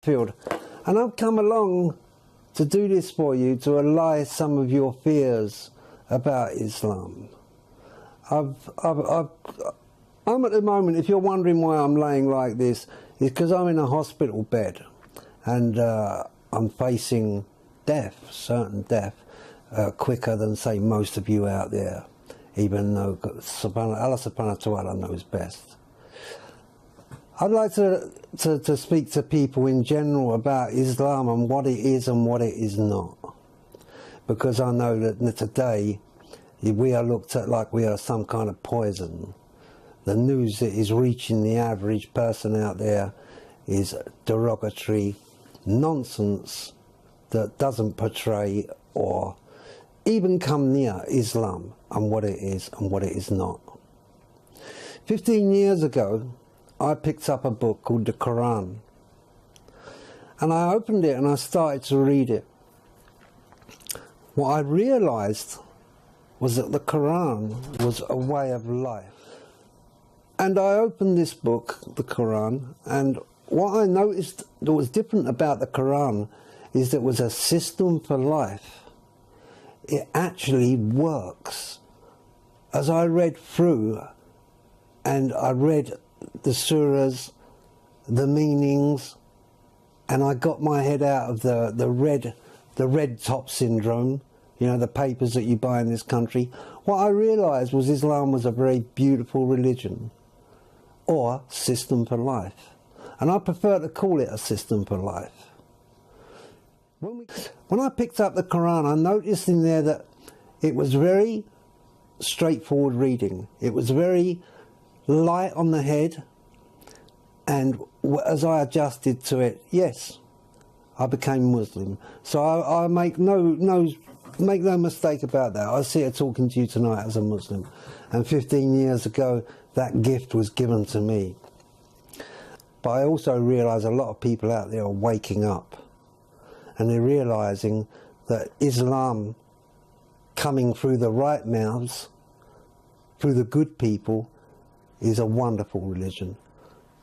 field. And I've come along to do this for you, to allay some of your fears about Islam. I'm at the moment, if you're wondering why I'm laying like this, it's because I'm in a hospital bed and I'm facing death, certain death, quicker than, say, most of you out there, even though Allah subhanahu wa ta'ala knows best. I'd like to speak to people in general about Islam and what it is and what it is not. Because I know that today we are looked at like we are some kind of poison. The news that is reaching the average person out there is derogatory nonsense that doesn't portray or even come near Islam and what it is and what it is not. 15 years ago, I picked up a book called the Quran, and I opened it and I started to read it. What I realised was that the Quran was a way of life. And I opened this book, the Quran, and what I noticed that was different about the Quran is that it was a system for life. It actually works. As I read through, and I read the surahs, the meanings, and I got my head out of the red top syndrome, you know, the papers that you buy in this country. What I realised was Islam was a very beautiful religion, or system for life. And I prefer to call it a system for life. When I picked up the Quran, I noticed in there that it was very straightforward reading. It was very light on the head, and as I adjusted to it, yes, I became Muslim. So I make no mistake about that. I sit here talking to you tonight as a Muslim, and 15 years ago that gift was given to me. But I also realise a lot of people out there are waking up, and they're realising that Islam coming through the right mouths, through the good people, is a wonderful religion,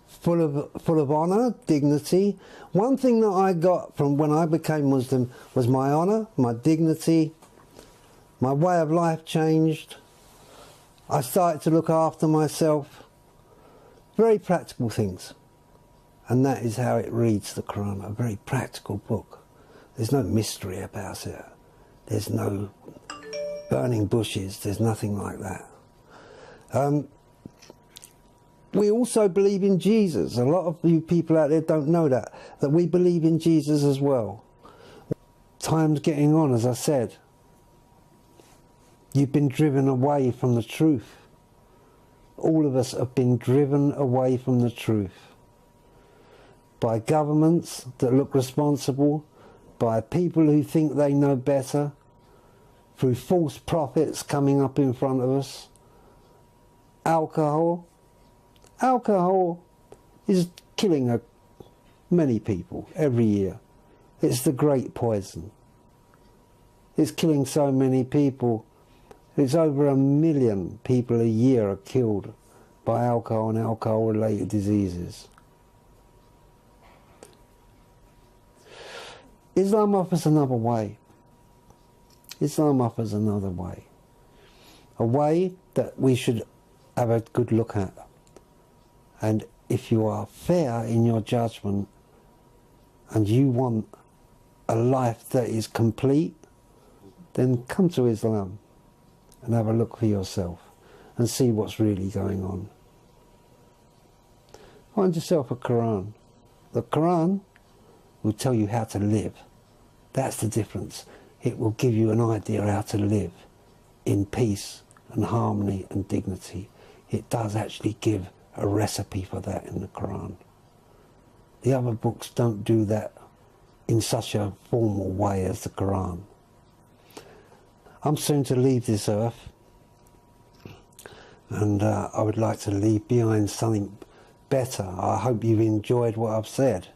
full of honour, dignity. One thing that I got from when I became Muslim was my honour, my dignity, my way of life changed. I started to look after myself. Very practical things. And that is how it reads, the Quran, a very practical book. There's no mystery about it. There's no burning bushes, there's nothing like that. We also believe in Jesus. A lot of you people out there don't know that we believe in Jesus as well. Time's getting on, as I said. You've been driven away from the truth. All of us have been driven away from the truth. By governments that look responsible, by people who think they know better, through false prophets coming up in front of us. Alcohol is killing many people every year. It's the great poison. It's killing so many people. It's over 1 million people a year are killed by alcohol and alcohol-related diseases. Islam offers another way. Islam offers another way. A way that we should have a good look at. And if you are fair in your judgment and you want a life that is complete, then come to Islam and have a look for yourself and see what's really going on. Find yourself a Quran. The Quran will tell you how to live. That's the difference. It will give you an idea how to live in peace and harmony and dignity. It does actually give a recipe for that in the Quran. The other books don't do that in such a formal way as the Quran. I'm soon to leave this earth, and I would like to leave behind something better. I hope you've enjoyed what I've said.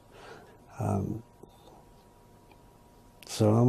So I'm